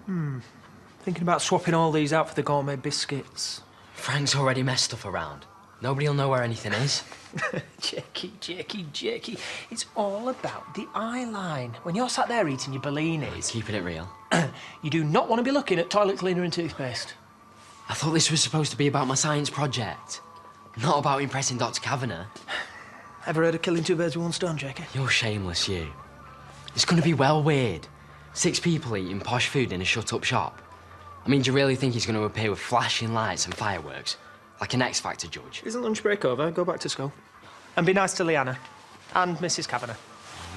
Thinking about swapping all these out for the gourmet biscuits. Frank's already messed stuff around. Nobody will know where anything is. Jakey. It's all about the eye line. When you're sat there eating your Bellinis... Keeping it real. You do not want to be looking at toilet cleaner and toothpaste. I thought this was supposed to be about my science project. Not about impressing Dr. Kavanagh. Ever heard of killing two birds with one stone, Jakey? You're shameless, you. It's gonna be well weird. 6 people eating posh food in a shut-up shop. I mean, do you really think he's gonna appear with flashing lights and fireworks? Like an X Factor judge? Isn't lunch break over? Go back to school. And be nice to Leanna. And Mrs. Kavanagh.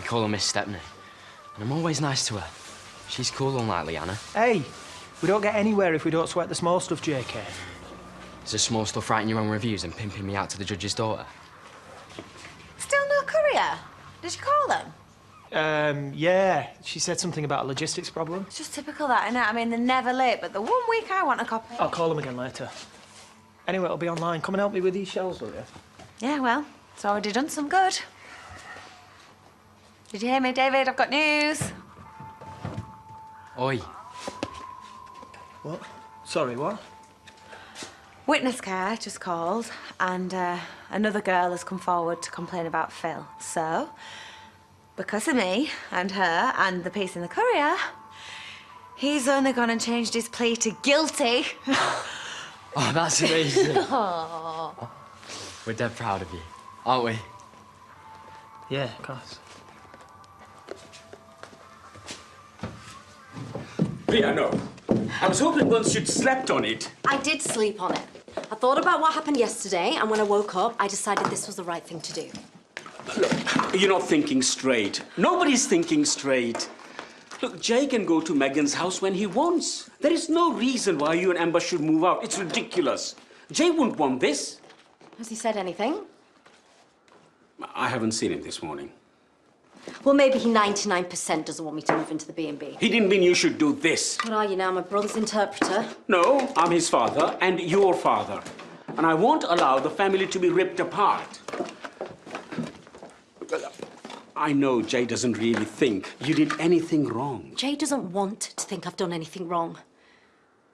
We call her Miss Stepney. And I'm always nice to her. She's cool, unlike Leanna. Hey, we don't get anywhere if we don't sweat the small stuff, JK. Is the small stuff writing your own reviews and pimping me out to the judge's daughter? Still no courier? Did you call them? Yeah. She said something about a logistics problem. It's just typical that, innit? I mean, they're never late, but the 1 week I want a copy... I'll call them again later. Anyway, it'll be online. Come and help me with these shells, will you? Yeah, well, it's already done some good. Did you hear me, David? I've got news. Oi. What? Sorry, what? Witness care just called, and another girl has come forward to complain about Phil. So, because of me and her and the piece in the Courier, he's only gone and changed his plea to guilty. Oh, that's amazing. We're dead proud of you, aren't we? Yeah, of course. Priya, no. I was hoping once you'd slept on it. I did sleep on it. I thought about what happened yesterday, and when I woke up, I decided this was the right thing to do. Look, you're not thinking straight. Nobody's thinking straight. Look, Jay can go to Megan's house when he wants. There is no reason why you and Amber should move out. It's ridiculous. Jay wouldn't want this. Has he said anything? I haven't seen him this morning. Well, maybe he 99% doesn't want me to move into the B&B. He didn't mean you should do this. What are you now, my brother's interpreter? No, I'm his father and your father. And I won't allow the family to be ripped apart. I know Jay doesn't really think you did anything wrong. Jay doesn't want to think I've done anything wrong.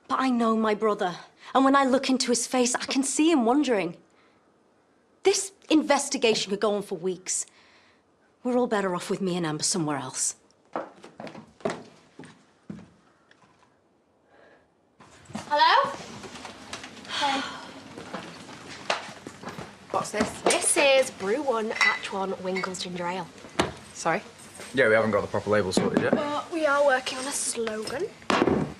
But I know my brother. And when I look into his face, I can see him wondering. This investigation could go on for weeks. We're all better off with me and Amber somewhere else. Hello? Hey. What's this? This is Brew 1, Batch 1, Winkles Ginger Ale. Sorry? Yeah, we haven't got the proper label sorted yet. We are working on a slogan.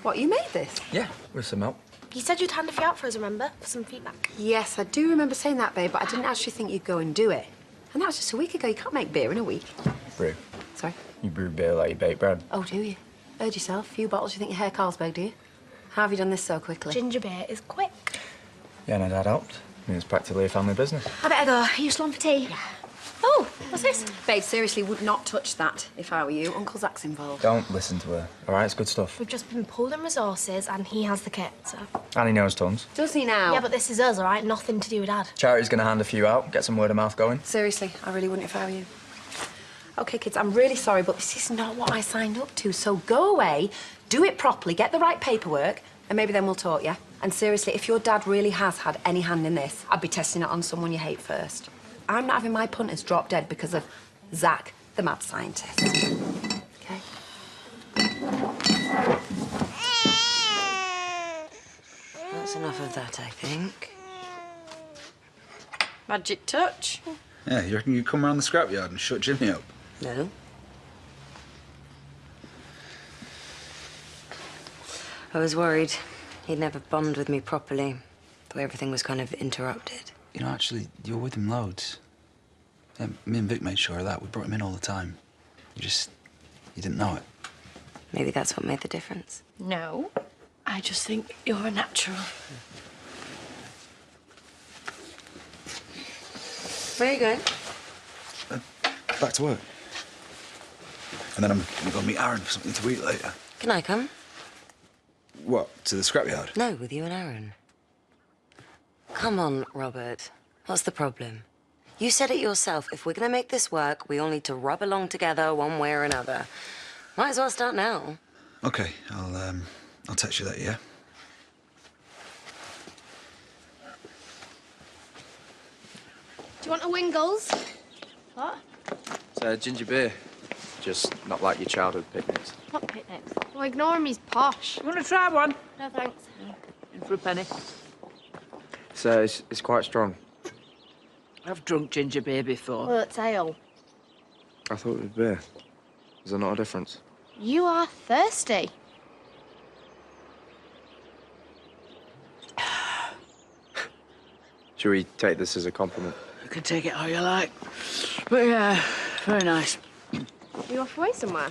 What, you made this? Yeah, with some help. You said you'd hand a few out for us, remember? For some feedback. Yes, I do remember saying that, babe, but I didn't actually think you'd go and do it. And that was just a week ago. You can't make beer in a week. Brew. Sorry? You brew beer like you bake bread. Oh, do you? Heard yourself. A few bottles you think your hair Carlsberg, do you? How have you done this so quickly? Ginger beer is quick. Yeah, no, Dad helped. I mean, it's practically a family business. I better go. Are you still on for tea? Yeah. Oh, what's this? Babe, seriously, would not touch that if I were you. Uncle Zach's involved. Don't listen to her, all right? It's good stuff. We've just been pooling resources and he has the kit, so... And he knows tons. Does he now? Yeah, but this is us, all right? Nothing to do with Dad. Charity's going to hand a few out, get some word of mouth going. Seriously, I really wouldn't if I were you. OK, kids, I'm really sorry, but this is not what I signed up to. So go away, do it properly, get the right paperwork, and maybe then we'll talk, yeah? And seriously, if your dad really has had any hand in this, I'd be testing it on someone you hate first. I'm not having my punters drop dead because of Zach, the mad scientist. OK? That's enough of that, I think. Magic touch? Yeah, you reckon you'd come around the scrapyard and shut Jimmy up? No. I was worried he'd never bond with me properly, the way everything was kind of interrupted. You know, actually, you were with him loads. Yeah, me and Vic made sure of that. We brought him in all the time. You didn't know it. Maybe that's what made the difference. No, I just think you're a natural. Where are you going? Back to work. And then I'm gonna go meet Aaron for something to eat later. Can I come? What, to the scrapyard? No, with you and Aaron. Come on, Robert. What's the problem? You said it yourself. If we're going to make this work, we all need to rub along together one way or another. Might as well start now. Okay, I'll I'll text you that, yeah? Do you want a Wingles? What? It's ginger beer. Just not like your childhood picnics. What picnics? Well, ignore him, he's posh. You want to try one? No, thanks. In for a penny. So it's quite strong. I've drunk ginger beer before. Well, it's ale. I thought it was beer. Is there not a difference? You are thirsty. Should we take this as a compliment? You can take it how you like. But yeah, very nice. You off away somewhere?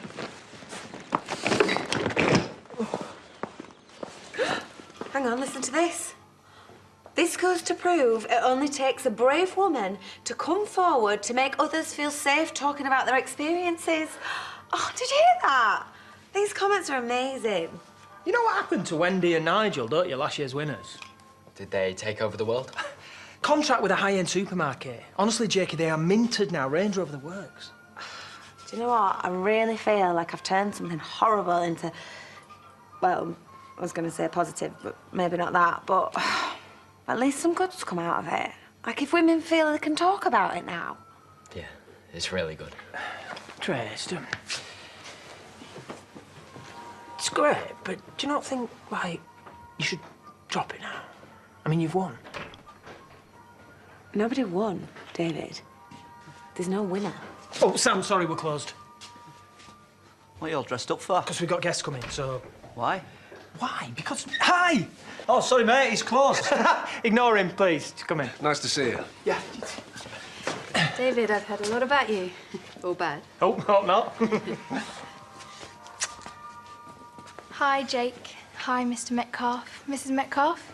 Hang on, listen to this. This goes to prove it only takes a brave woman to come forward to make others feel safe talking about their experiences. Oh, did you hear that? These comments are amazing. You know what happened to Wendy and Nigel, don't you, last year's winners? Did they take over the world? Contract with a high-end supermarket. Honestly, Jakey, they are minted now, Range Rover the works. Do you know what? I really feel like I've turned something horrible into, well, I was going to say positive, but maybe not that, but at least some good's come out of it. Like if women feel they can talk about it now. Yeah, it's really good. Trace, it's great, but do you not think, like, you should drop it now? I mean, you've won. Nobody won, David. There's no winner. Oh, Sam, sorry, we're closed. What are you all dressed up for? Because we've got guests coming, so... Why? Why? Because... Hi! Oh, sorry, mate, he's closed. Ignore him, please. Come in. Nice to see you. Yeah. David, I've heard a lot about you. All bad. Oh, hope not. Hi, Jake. Hi, Mr. Metcalf. Mrs. Metcalf.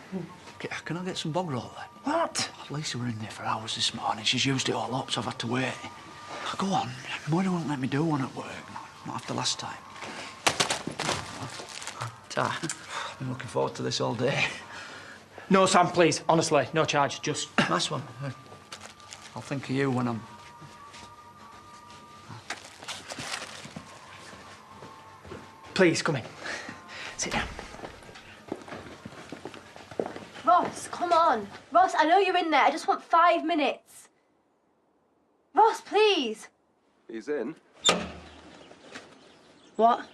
Can I get some bog roll then? What? Lisa were in there for hours this morning. She's used it all up, so I've had to wait. Go on. Moira won't let me do one at work. Not after last time. I've been looking forward to this all day. No, Sam, please. Honestly, no charge. Just... Nice one. I'll think of you when I'm... Please, come in. Sit down. Ross, come on. Ross, I know you're in there. I just want 5 minutes. Ross, please. He's in. What?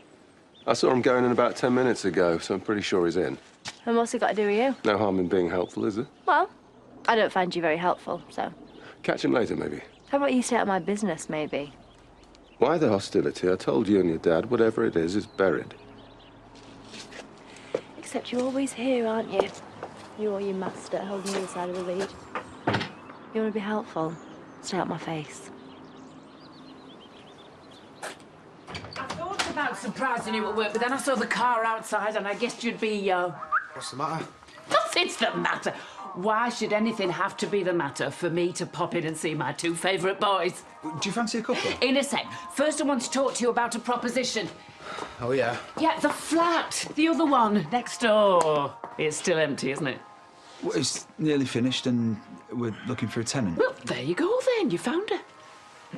I saw him going in about 10 minutes ago, so I'm pretty sure he's in. And what's it got to do with you? No harm in being helpful, is there? Well, I don't find you very helpful, so... Catch him later, maybe. How about you stay out of my business, maybe? Why the hostility? I told you and your dad, whatever it is buried. Except you're always here, aren't you? You or your master holding the other side of the lead. You want to be helpful? Stay out my face. I thought about surprising you at work, but then I saw the car outside and I guessed you'd be, What's the matter? Nothing's the matter. Why should anything have to be the matter for me to pop in and see my 2 favourite boys? Do you fancy a couple? In a sec. First, I want to talk to you about a proposition. Oh, yeah? Yeah, the flat. The other one, next door. It's still empty, isn't it? Well, it's nearly finished and we're looking for a tenant. Well, there you go then. You found her.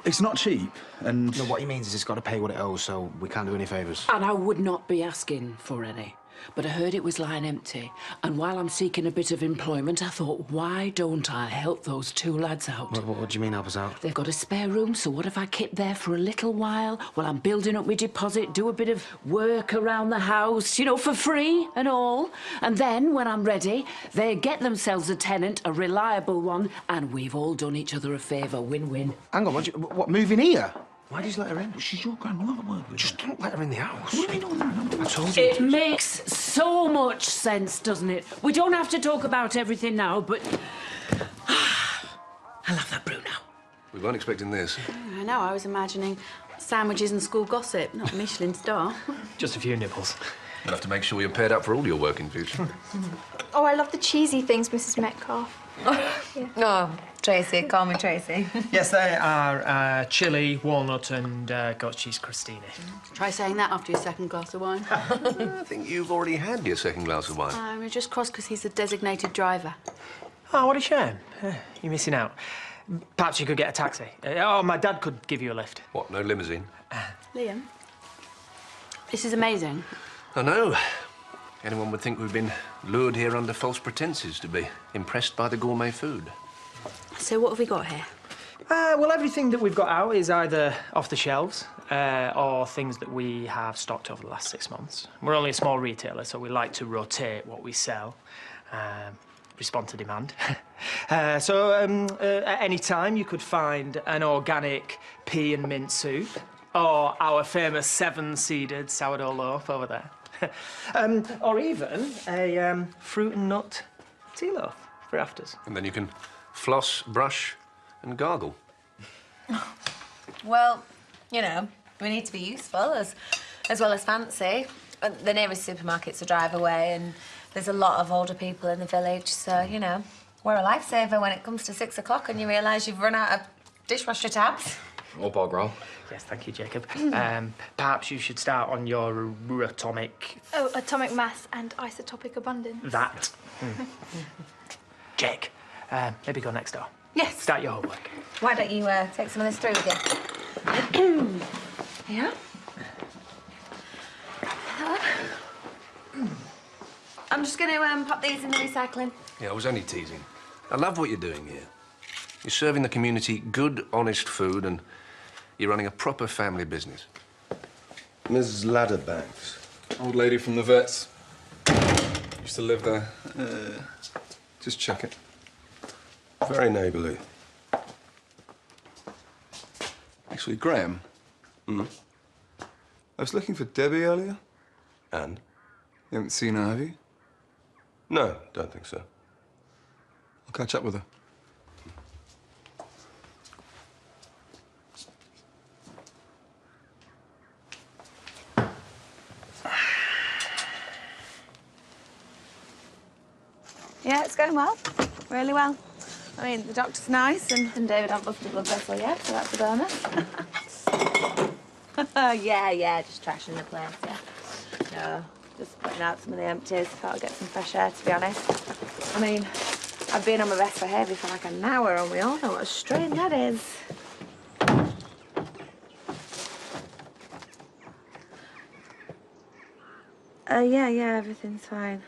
It's not cheap, and... No, what he means is it's got to pay what it owes, so we can't do any favours. And I would not be asking for any. But I heard it was lying empty. And while I'm seeking a bit of employment, I thought, why don't I help those 2 lads out? What do you mean, help us out? They've got a spare room, so what if I keep there for a little while while I'm building up my deposit, do a bit of work around the house, you know, for free and all. And then, when I'm ready, they get themselves a tenant, a reliable one, and we've all done each other a favour. Win-win. Hang on, what, moving here? Why did you let her in? She's your grandma. I'll have a word with Just don't let her in the house. What do you mean? No. I told you. It makes so much sense, doesn't it? We don't have to talk about everything now, but... I love that brew now. We weren't expecting this. I know, I was imagining sandwiches and school gossip, not a Michelin star. Just a few nibbles. You'll have to make sure you're paired up for all your work in future. Oh, I love the cheesy things, Mrs. Metcalf. Yeah. Oh, Tracy, call me Tracy. Yes, they are chili, walnut and goat cheese crostini. Try saying that after your 2nd glass of wine. I think you've already had your 2nd glass of wine. We're just cross because he's a designated driver. Oh, what a shame. You're missing out. Perhaps you could get a taxi. Oh, my dad could give you a lift. What, no limousine? Liam, this is amazing. I know. Anyone would think we've been lured here under false pretenses to be impressed by the gourmet food. So what have we got here? Well, everything that we've got out is either off the shelves or things that we have stocked over the last 6 months. We're only a small retailer, so we like to rotate what we sell, respond to demand. At any time, you could find an organic pea and mint soup or our famous 7-seeded sourdough loaf over there. Or even a fruit and nut tea loaf for afters. And then you can floss, brush, and gargle. Well, you know, we need to be useful as well as fancy. The nearest supermarket's a drive away, and there's a lot of older people in the village, so, you know, we're a lifesaver when it comes to 6 o'clock and you realise you've run out of dishwasher tabs. Or bog roll. Yes, thank you, Jacob. Perhaps you should start on your atomic... Oh, atomic mass and isotopic abundance. That. Jake, maybe go next door. Yes. Start your homework. Why don't you take some of this through with you? Yeah? I'm just going to pop these in the recycling. Yeah, I was only teasing. I love what you're doing here. You're serving the community good, honest food, and you're running a proper family business. Ms. Ladderbanks. Old lady from the vets. Used to live there. Just check it. Very neighbourly. Actually, Graham. I was looking for Debbie earlier. And? You haven't seen her, have you? No, don't think so. I'll catch up with her. Yeah, it's going well. Really well. I mean, the doctor's nice, and David hasn't busted a blood vessel yet, so that's a bonus. yeah, just trashing the place, yeah. No, just putting out some of the empties. Thought I'd get some fresh air, to be honest. I mean, I've been on my best behaviour for like an hour, and we all know what a strain that is. Yeah, everything's fine.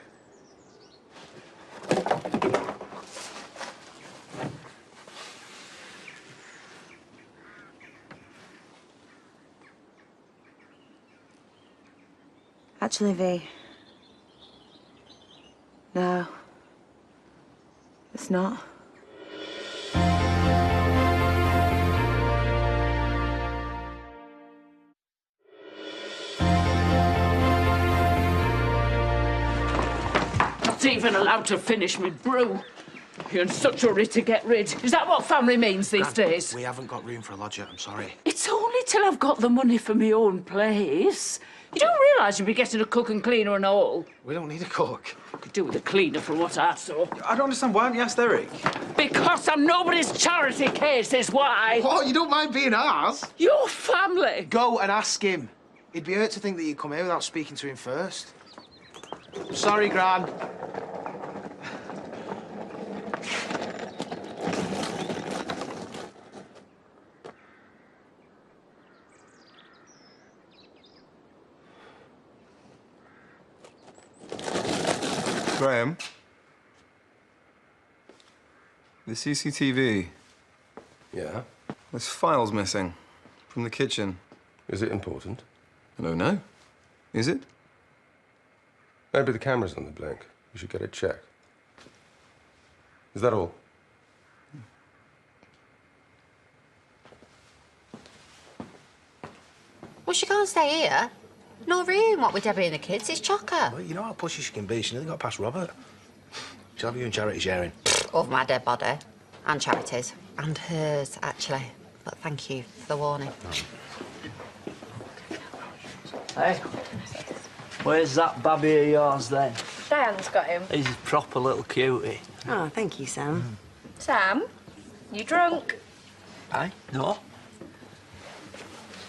Actually, V. No. It's not. Not even allowed to finish my brew. You're in such a hurry to get rid. Is that what family means these days? We haven't got room for a lodger, I'm sorry. It's only till I've got the money for my own place. You don't realise you'll be getting a cook and cleaner and all. We don't need a cook. Could do with a cleaner from what I saw. I don't understand. Why haven't you asked Eric? Because I'm nobody's charity case is why. What? You don't mind being ours? Your family. Go and ask him. He'd be hurt to think that you'd come here without speaking to him first. Sorry, Gran. Graham? The CCTV. Yeah? There's files missing from the kitchen. Is it important? I don't know. Is it? Maybe the camera's on the blink. We should get it checked. Is that all? Well, she can't stay here. No room, what with Debbie and the kids. It's chocker. Well, you know how pushy she can be. She nearly got past Robert. She'll have you and Charity sharing. Over my dead body. And Charity's. And hers, actually. But thank you for the warning. Hey, where's that babby of yours then? Diane's got him. He's a proper little cutie. Oh, thank you, Sam. Sam, you drunk? Aye, no.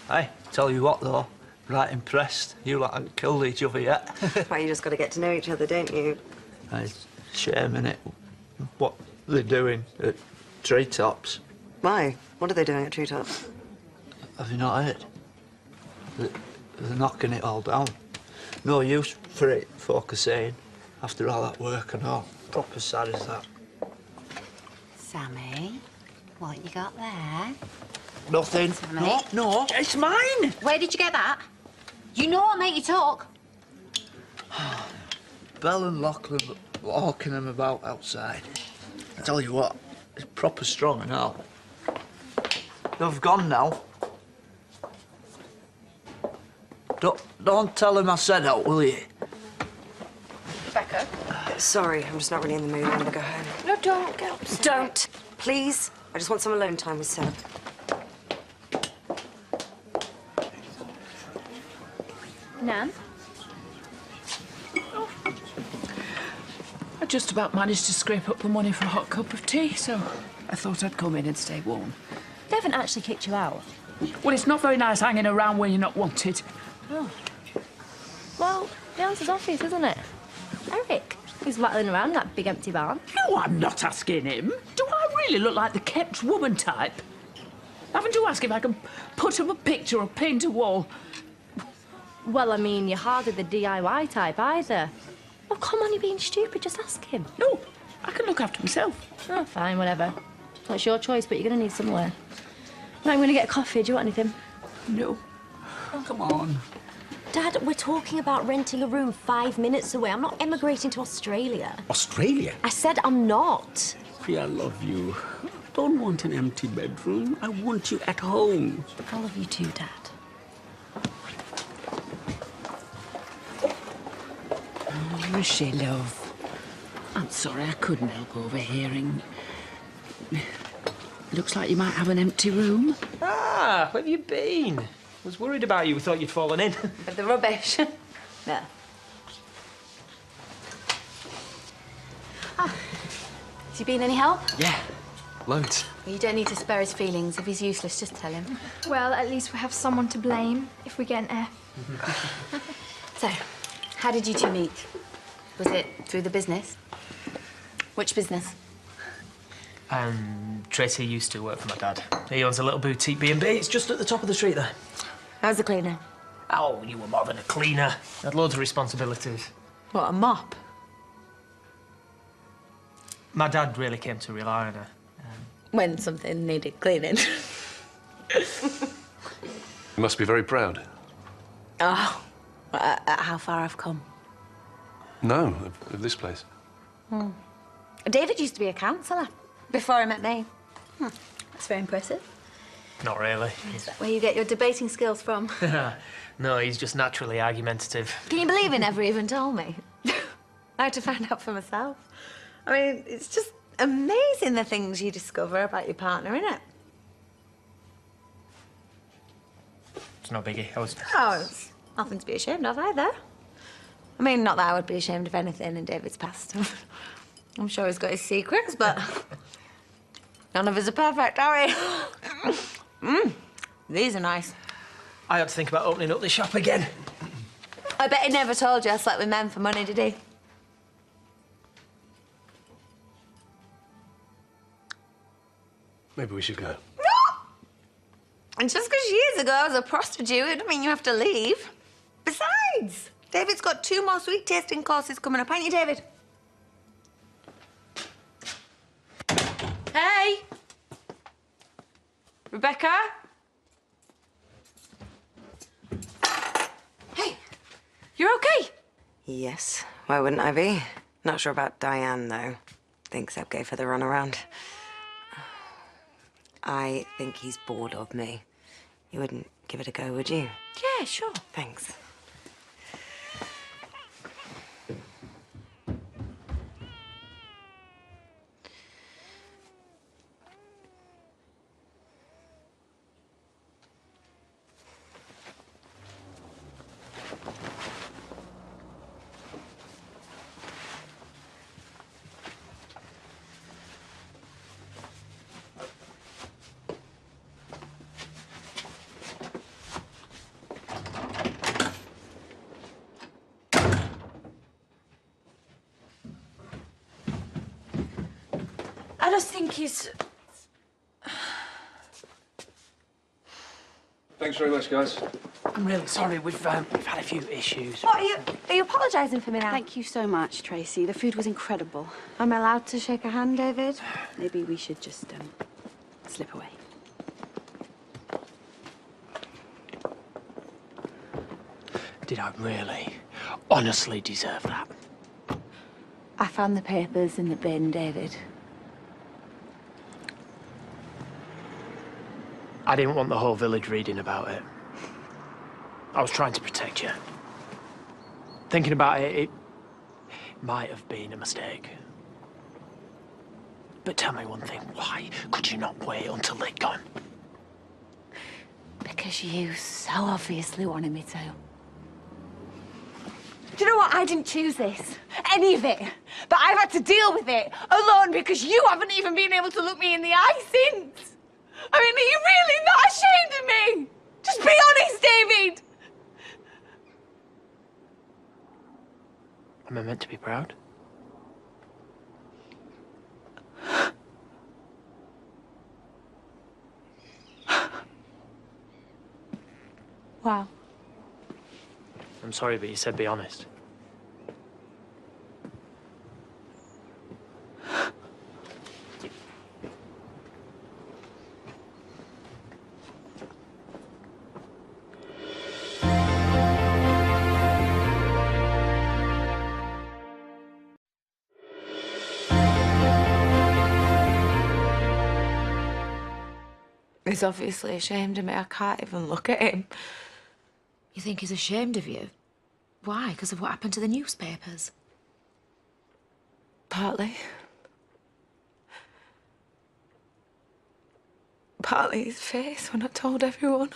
Hey, tell you what though, right impressed. You lot haven't killed each other yet. Well, you just got to get to know each other, don't you? It's a shame, innit? What they're doing at Treetops. Why? What are they doing at Treetops? Have you not heard? They're knocking it all down. No use for it focusing after all that work and all. Proper sad as that. Sammy, what you got there? Nothing. Sammy? No, no, it's mine. Where did you get that? You know what make you talk. Bell and Lachlan were hawking them about outside. I tell you what, it's proper strong and all. They've gone now. Don't tell him I said that, will you? Rebecca? Sorry, I'm just not really in the mood. I'm gonna go home. No, don't get upset. Don't, please. I just want some alone time with Seb. Nan? I just about managed to scrape up the money for a hot cup of tea, so I thought I'd come in and stay warm. They haven't actually kicked you out. Well, it's not very nice hanging around when you're not wanted. Oh. Well, the answer's obvious, isn't it? Eric. He's rattling around in that big empty barn. No, I'm not asking him. Do I really look like the kept woman type? Having to ask if I can put up a picture or paint a wall. Well, I mean, you're hardly the DIY type either. Oh, come on, you're being stupid. Just ask him. No, I can look after myself. Oh, fine, whatever. Well, it's your choice, but you're going to need somewhere. Right, I'm going to get a coffee. Do you want anything? No. Oh, come on. Dad, we're talking about renting a room 5 minutes away. I'm not emigrating to Australia. Australia? I said I'm not. Priya, I love you. I don't want an empty bedroom. I want you at home. I love you too, Dad. Rishi, love. I'm sorry, I couldn't help overhearing. Looks like you might have an empty room. Ah, where have you been? I was worried about you. We thought you'd fallen in. With the rubbish. No. Has he been any help? Yeah, loads. You don't need to spare his feelings. If he's useless, just tell him. Well, at least we have someone to blame if we get an F. So, how did you two meet? Was it through the business? Which business? Tracy used to work for my dad. He owns a little boutique B&B. It's just at the top of the street there. How's the cleaner? Oh, you were more than a cleaner. You had loads of responsibilities. What, a mop? My dad really came to rely on her. When something needed cleaning. You must be very proud. Oh, at how far I've come. No, of this place. David used to be a counsellor before he met me. That's very impressive. Not really. Is that where you get your debating skills from? No, he's just naturally argumentative. Can you believe he never even told me? I had to find out for myself. I mean, it's just amazing the things you discover about your partner, isn't it? It's no biggie. Oh, it's nothing to be ashamed of either. I mean, not that I would be ashamed of anything in David's past. I'm sure he's got his secrets, but none of us are perfect, are we? These are nice. I had to think about opening up the shop again. I bet he never told you I slept with men for money, did he? Maybe we should go. And just because years ago I was a prostitute, it doesn't mean you have to leave. Besides, David's got 2 more sweet tasting courses coming up, ain't you, David? Hey! Rebecca? Hey, you're okay? Yes, why wouldn't I be? Not sure about Diane, though. Think Seb gave her the runaround. I think he's bored of me. You wouldn't give it a go, would you? Yeah, sure. Thanks. I just think he's... Thanks very much, guys. I'm really sorry. We've had a few issues. What, are you apologising for me now? Thank you so much, Tracy. The food was incredible. Am I allowed to shake a hand, David? Maybe we should just slip away. Did I really, honestly deserve that? I found the papers in the bin, David. I didn't want the whole village reading about it. I was trying to protect you. Thinking about it, it might have been a mistake. But tell me one thing, why could you not wait until they'd gone? Because you so obviously wanted me to. Do you know what? I didn't choose this. Any of it. But I've had to deal with it alone because you haven't even been able to look me in the eye since. I mean, are you really not ashamed of me? Just be honest, David. Am I meant to be proud? Wow. I'm sorry, but you said be honest. He's obviously ashamed of me. I can't even look at him. You think he's ashamed of you? Why? Because of what happened to the newspapers? Partly. Partly his face when I told everyone.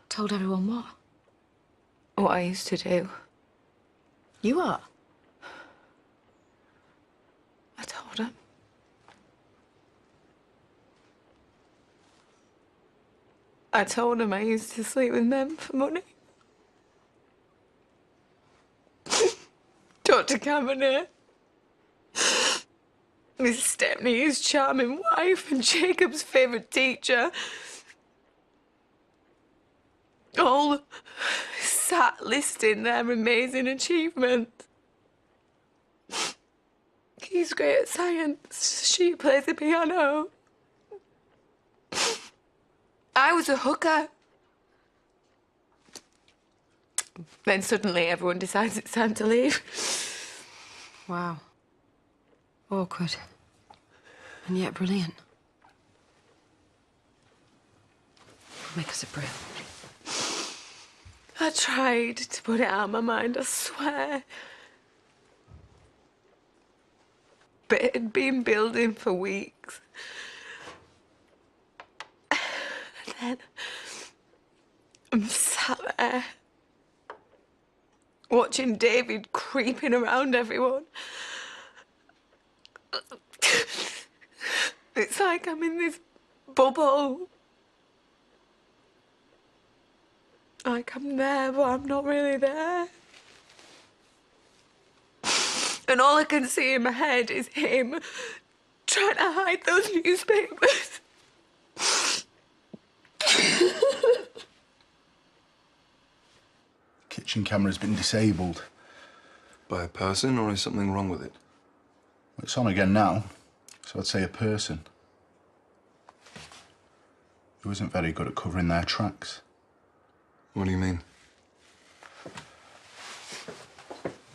Told everyone what? What I used to do. You what? I told him. I told him I used to sleep with men for money. Dr. Cameron, Miss Stepney's charming wife and Jacob's favourite teacher. All sat listing their amazing achievements. He's great at science. She plays the piano. I was a hooker. Then suddenly everyone decides it's time to leave. Wow. Awkward. And yet brilliant. Make us a brew. I tried to put it out of my mind, I swear. But it had been building for weeks. And then I'm sat there watching David creeping around everyone. It's like I'm in this bubble. Like I'm there, but I'm not really there. And all I can see in my head is him trying to hide those newspapers. Kitchen camera's been disabled. By a person, or is something wrong with it? It's on again now, so I'd say a person. Who isn't very good at covering their tracks. What do you mean?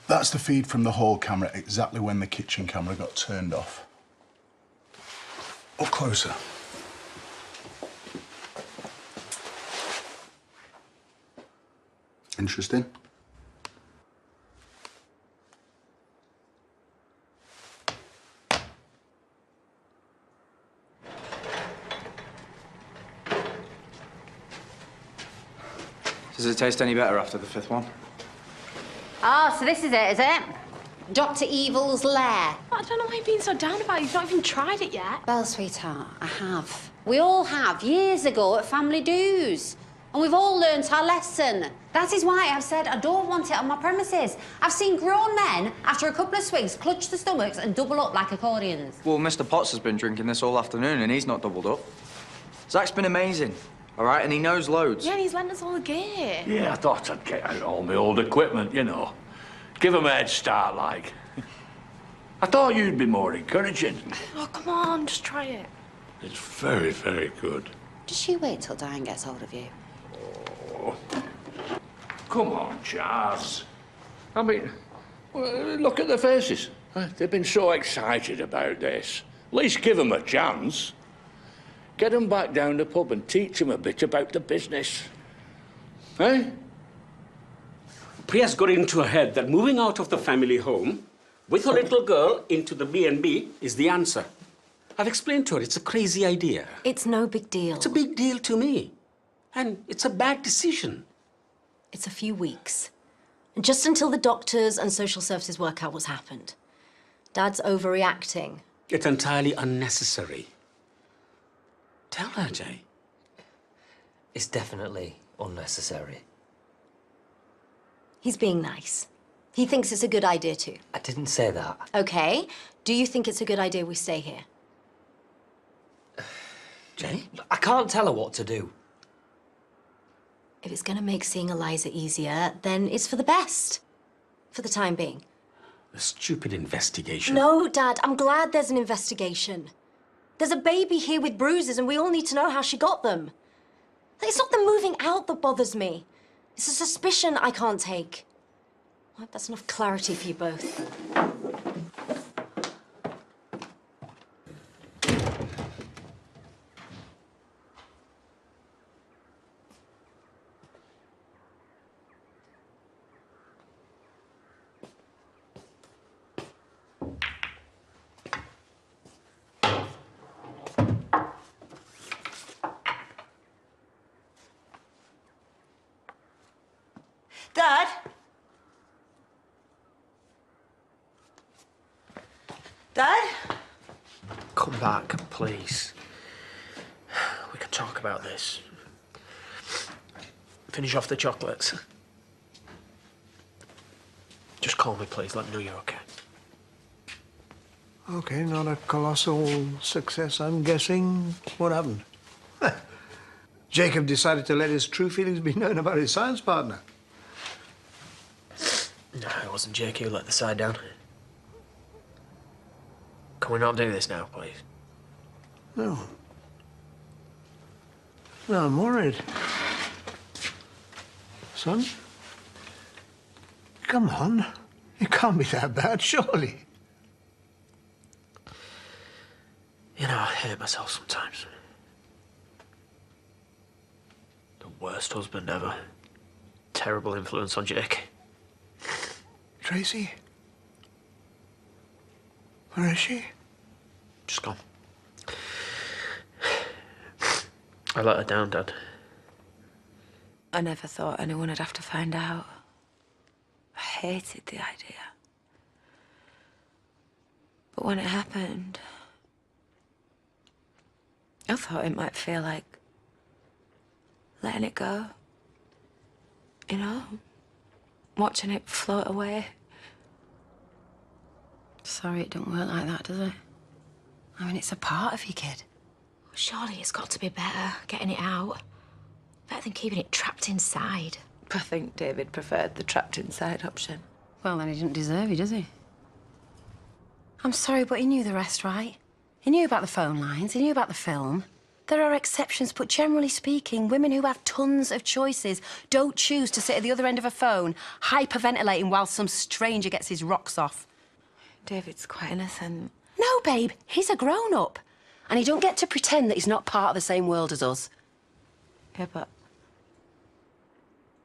That's the feed from the hall camera exactly when the kitchen camera got turned off. Up closer. Interesting. Does it taste any better after the fifth one? Ah, so this is it? Dr. Evil's lair. I don't know why you're being so down about it. You've not even tried it yet. Well, sweetheart, I have. We all have, years ago at family dues. And we've all learnt our lesson. That is why I've said I don't want it on my premises. I've seen grown men, after a couple of swigs, clutch their stomachs and double up like accordions. Well, Mr. Potts has been drinking this all afternoon and he's not doubled up. Zach's been amazing. All right, and he knows loads. Yeah, and he's lent us all the gear. Yeah, I thought I'd get out all my old equipment, you know. Give him a head start, like. I thought you'd be more encouraging. Oh, come on, just try it. It's very, very good. Just you wait till Diane gets hold of you. Oh. Come on, Charles. I mean, well, look at their faces. They've been so excited about this. At least give them a chance. Get them back down the pub and teach them a bit about the business. Eh? Priya's got it into her head that moving out of the family home with her little girl into the B&B is the answer. I've explained to her it's a crazy idea. It's no big deal. It's a big deal to me. And it's a bad decision. It's a few weeks. Just until the doctors and social services work out what's happened. Dad's overreacting. It's entirely unnecessary. Tell her, Jay. It's definitely unnecessary. He's being nice. He thinks it's a good idea too. I didn't say that. Okay. Do you think it's a good idea we stay here? Jay? I can't tell her what to do. If it's going to make seeing Eliza easier, then it's for the best. For the time being. A stupid investigation. No, Dad, I'm glad there's an investigation. There's a baby here with bruises and we all need to know how she got them. It's not the moving out that bothers me. It's a suspicion I can't take. I hope that's enough clarity for you both. Dad? Dad? Come back, please. We can talk about this. Finish off the chocolates. Just call me, please. Let me know you're okay. Okay, not a colossal success, I'm guessing. What happened? Jacob decided to let his true feelings be known about his science partner. No, it wasn't Jake who let the side down. Can we not do this now, please? No. No, I'm worried. Son? Come on. It can't be that bad, surely. You know, I hate myself sometimes. The worst husband ever. Terrible influence on Jake. Tracy? Where is she? Just gone. I let her down, Dad. I never thought anyone would have to find out. I hated the idea. But when it happened, I thought it might feel like letting it go. You know? Watching it float away. Sorry it don't work like that, does it? I mean, it's a part of you, kid. Surely it's got to be better, getting it out. Better than keeping it trapped inside. I think David preferred the trapped inside option. Well, then he didn't deserve you, does he? I'm sorry, but he knew the rest, right? He knew about the phone lines, he knew about the film. There are exceptions, but generally speaking, women who have tons of choices don't choose to sit at the other end of a phone, hyperventilating while some stranger gets his rocks off. David's quite innocent. No, babe, he's a grown-up. And he don't get to pretend that he's not part of the same world as us. Yeah, but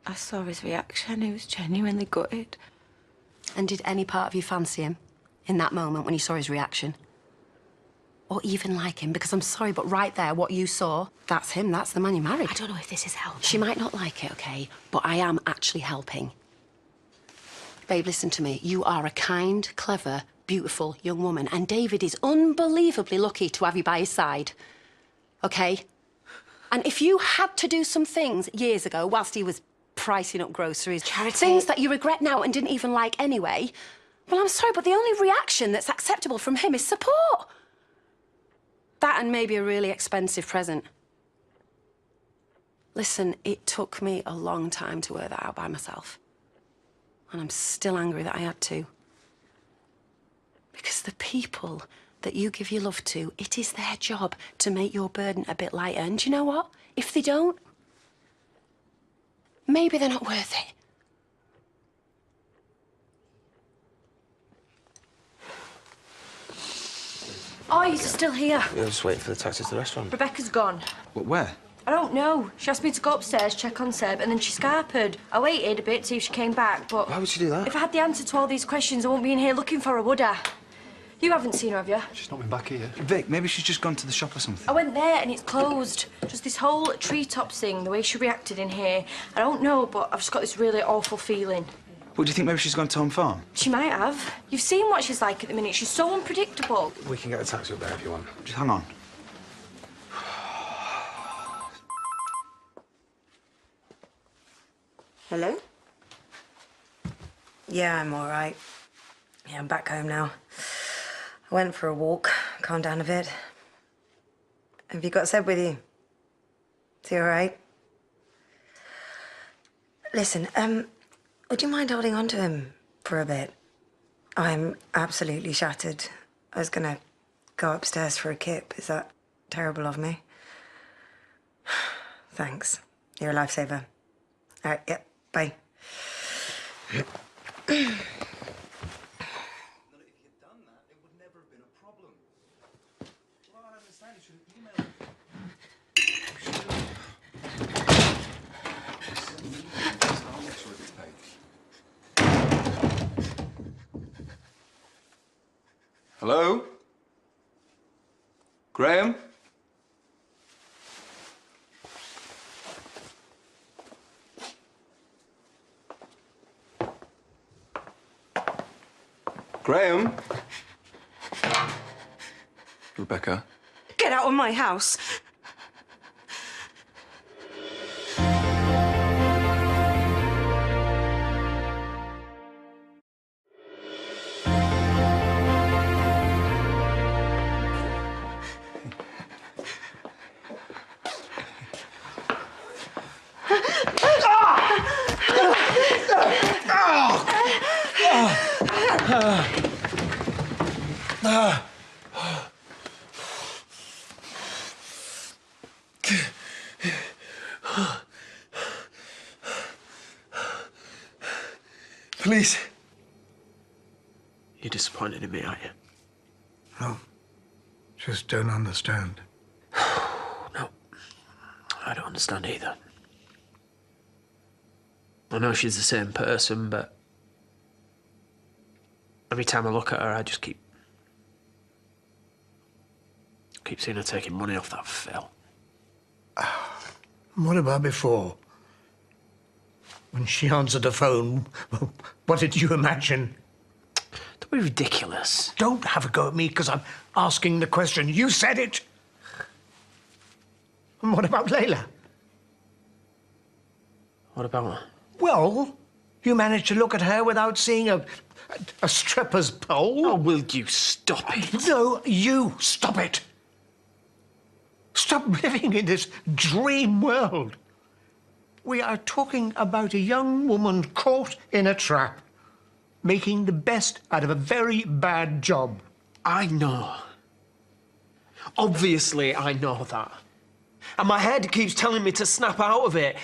I saw his reaction. He was genuinely gutted. And did any part of you fancy him in that moment when you saw his reaction? Or even like him? Because I'm sorry, but right there, what you saw, that's him. That's the man you married. I don't know if this is helping. She might not like it, okay? But I am actually helping. Babe, listen to me. You are a kind, clever, beautiful young woman, and David is unbelievably lucky to have you by his side. Okay? And if you had to do some things years ago whilst he was pricing up groceries, things that you regret now and didn't even like anyway, well, I'm sorry, but the only reaction that's acceptable from him is support. That and maybe a really expensive present. Listen, it took me a long time to work that out by myself. And I'm still angry that I had to. Because the people that you give your love to, it is their job to make your burden a bit lighter. And do you know what? If they don't, maybe they're not worth it. Oh, you're still here. You're just waiting for the taxi to the restaurant. Rebecca's gone. But where? I don't know. She asked me to go upstairs, check on Seb, and then she scarpered. I waited a bit to see if she came back, but... Why would she do that? If I had the answer to all these questions, I won't be in here looking for her, would I? You haven't seen her, have you? She's not been back here. Vic, maybe she's just gone to the shop or something. I went there and it's closed. Just this whole treetops thing, the way she reacted in here. I don't know, but I've just got this really awful feeling. What, do you think maybe she's gone to Home Farm? She might have. You've seen what she's like at the minute. She's so unpredictable. We can get the taxi up there if you want. Just hang on. Hello? Yeah, I'm all right. Yeah, I'm back home now. I went for a walk, calmed down a bit. Have you got Seb with you? Is he all right? Listen, would you mind holding on to him for a bit? I'm absolutely shattered. I was gonna go upstairs for a kip. Is that terrible of me? Thanks. You're a lifesaver. All right, yeah, bye. Hello? Graham? Graham? Rebecca? Get out of my house. Please. You're disappointed in me, aren't you? No. Just don't understand. No. I don't understand either. I know she's the same person, but every time I look at her, I just keep seeing her taking money off that Phil. What about before? When she answered the phone, what did you imagine? Don't be ridiculous. Don't have a go at me because I'm asking the question. You said it. And what about Layla? What about her? Well, you managed to look at her without seeing a stripper's pole. Oh, will you stop it? No, you stop it. Stop living in this dream world. We are talking about a young woman caught in a trap, making the best out of a very bad job. I know. Obviously, I know that. And my head keeps telling me to snap out of it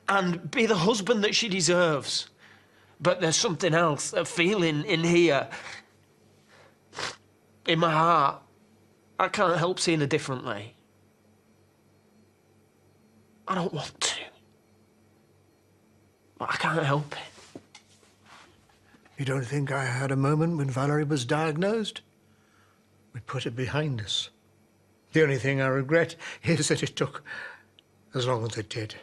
and be the husband that she deserves. But there's something else, a feeling in here, in my heart. I can't help seeing her differently. I don't want to. But I can't help it. You don't think I had a moment when Valerie was diagnosed? We put it behind us. The only thing I regret is that it took as long as it did.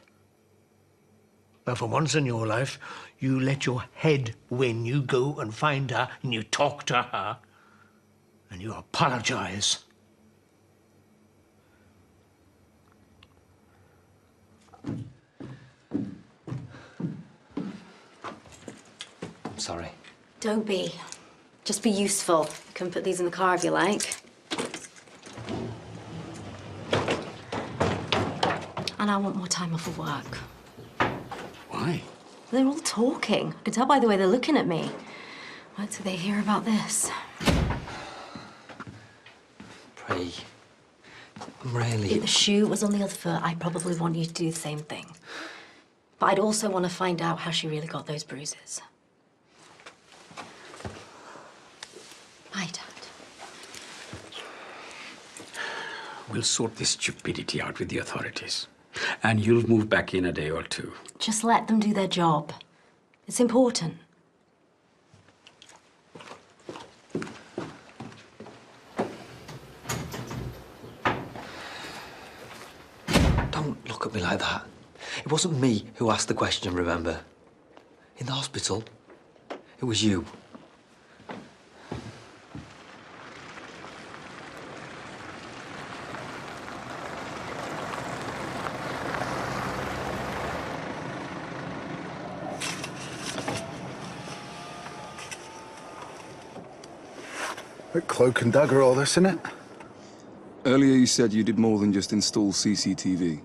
But for once in your life, you let your head win. You go and find her and you talk to her and you apologize. I'm sorry. Don't be. Just be useful. You can put these in the car if you like. And I want more time off of work. Why? They're all talking. I can tell by the way they're looking at me. Wait till they hear about this. Pray. I'm really... If the shoe was on the other foot, I'd probably want you to do the same thing. But I'd also want to find out how she really got those bruises. Bye, Dad. We'll sort this stupidity out with the authorities. And you'll move back in a day or two. Just let them do their job. It's important. Don't look at me like that. It wasn't me who asked the question, remember? In the hospital, it was you. Bit cloak and dagger, all this, innit? Earlier you said you did more than just install CCTV.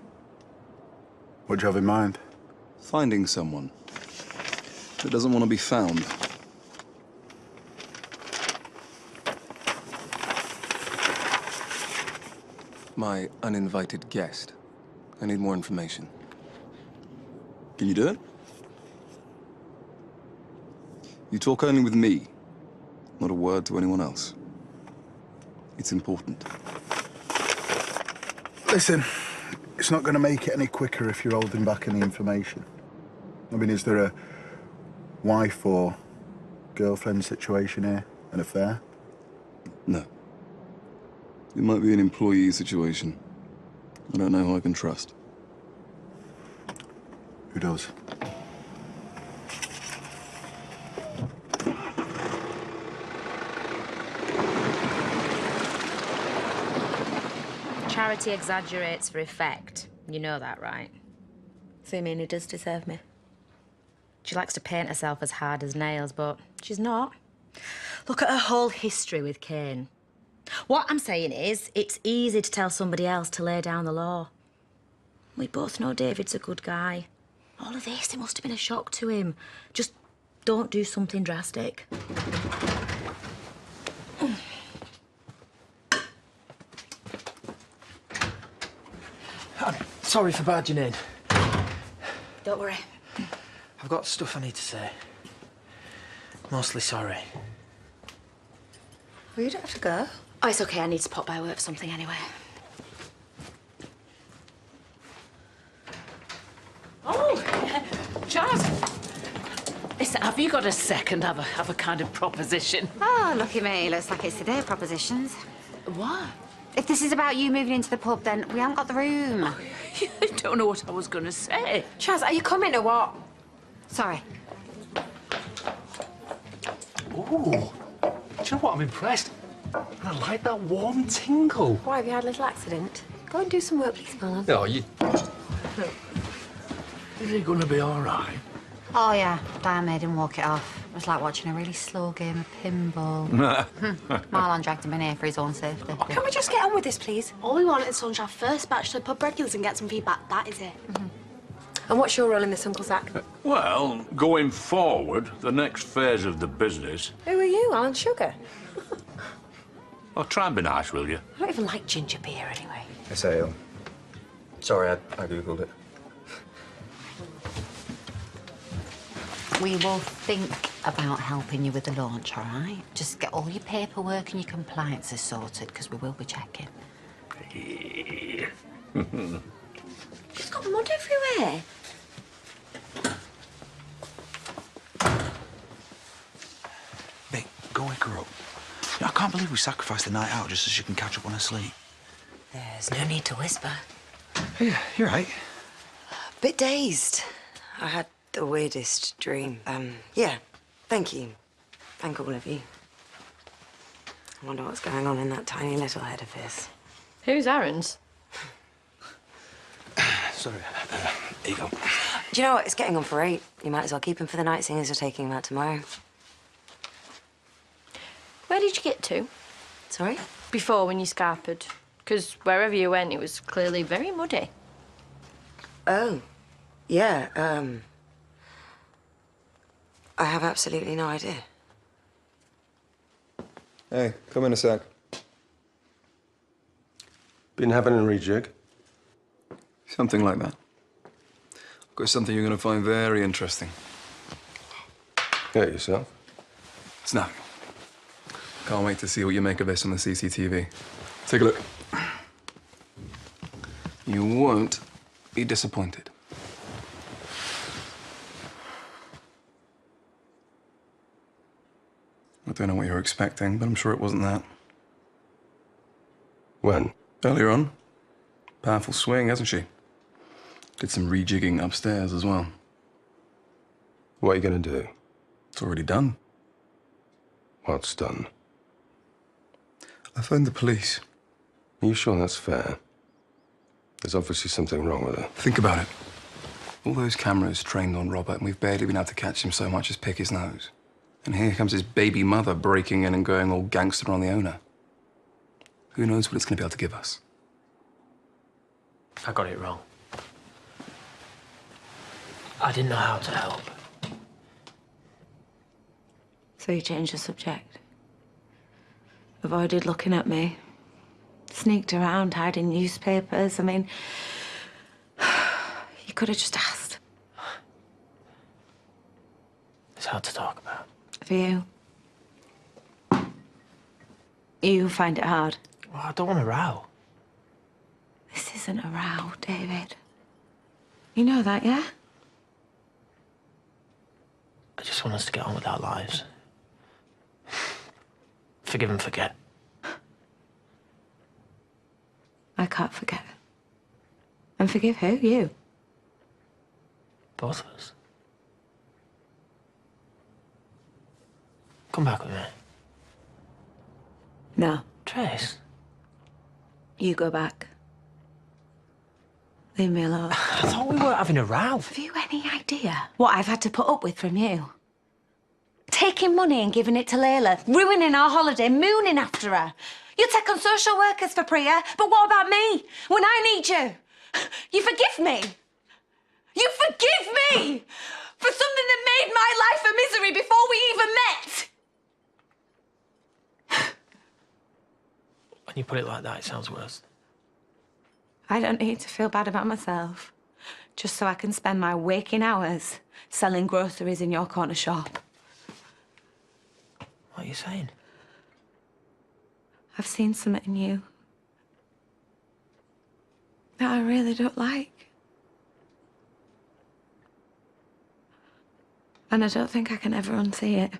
What do you have in mind? Finding someone that doesn't want to be found. My uninvited guest. I need more information. Can you do it? You talk only with me. Not a word to anyone else. It's important. Listen, it's not going to make it any quicker if you're holding back any information. I mean, is there a wife or girlfriend situation here? An affair? No. It might be an employee situation. I don't know who I can trust. Who does? Charity exaggerates for effect. You know that, right? So you mean he does deserve me? She likes to paint herself as hard as nails, but she's not. Look at her whole history with Cain. What I'm saying is, it's easy to tell somebody else to lay down the law. We both know David's a good guy. All of this, it must have been a shock to him. Just don't do something drastic. I'm sorry for barging in. Don't worry. I've got stuff I need to say. Mostly sorry. Well, you don't have to go. Oh, it's okay. I need to pop by work for something anyway. Oh, Charles. Listen, have you got a second? Have a kind of proposition? Oh, look at me. Looks like it's today propositions. What? If this is about you moving into the pub, then we haven't got the room. I don't know what I was going to say. Chaz, are you coming or what? Sorry. Ooh. Do you know what? I'm impressed. I like that warm tingle. Why, have you had a little accident? Go and do some work, please, Marlon. No, you... Is he going to be all right? Oh, yeah. Diane made him walk it off. It was like watching a really slow game of pinball. Marlon dragged him in here for his own safety. Can we just get on with this, please? All we want is to our first bachelor pub regulars and get some feedback. That is it. And what's your role in this, Uncle Zach? Well, going forward, the next phase of the business... Who are you, Alan Sugar? Oh, try and be nice, will you? I don't even like ginger beer, anyway. It's ale. Sorry, I Googled it. We will think about helping you with the launch, all right? Just get all your paperwork and your compliances sorted, because we will be checking. She's got mud everywhere. Mick, go wake her up. I can't believe we sacrificed the night out just so she can catch up on her sleep. There's no need to whisper. Yeah, you're right. Bit dazed. I had the weirdest dream. Yeah, thank you. Thank all of you. I wonder what's going on in that tiny little head of his. Who's Aaron's? Sorry. Here you go. Do you know what? It's getting on for 8. You might as well keep him for the night, seeing as you're taking him out tomorrow. Where did you get to? Sorry? Before, when you scarpered. Because wherever you went, it was clearly very muddy. Oh, yeah, I have absolutely no idea. Hey, come in a sec. Been having a rejig? Something like that. I've got something you're going to find very interesting. Hurt yourself? It's nothing. Can't wait to see what you make of this on the CCTV. Take a look. You won't be disappointed. I don't know what you were expecting, but I'm sure it wasn't that. When? Earlier on. Powerful swing, hasn't she? Did some rejigging upstairs as well. What are you going to do? It's already done. What's done? I phoned the police. Are you sure that's fair? There's obviously something wrong with her. Think about it. All those cameras trained on Robert, and we've barely been able to catch him so much as pick his nose. And here comes his baby mother breaking in and going all gangster on the owner. Who knows what it's going to be able to give us? I got it wrong. I didn't know how to help. So you changed the subject. Avoided looking at me. Sneaked around, hiding newspapers. I mean, you could have just asked. It's hard to talk about. For you. You find it hard. Well, I don't want a row. This isn't a row, David. You know that, yeah? I just want us to get on with our lives. Forgive and forget. I can't forget. And forgive who? You. Both of us. Come back with me. No. Trace. You go back. Leave me alone. I thought we weren't having a row. Have you any idea what I've had to put up with from you? Taking money and giving it to Layla, ruining our holiday, mooning after her. You take on social workers for Priya, but what about me? When I need you? You forgive me? You forgive me for something that made my life a misery before we even met? When you put it like that, it sounds worse. I don't need to feel bad about myself, just so I can spend my waking hours selling groceries in your corner shop. What are you saying? I've seen something in you that I really don't like. And I don't think I can ever unsee it.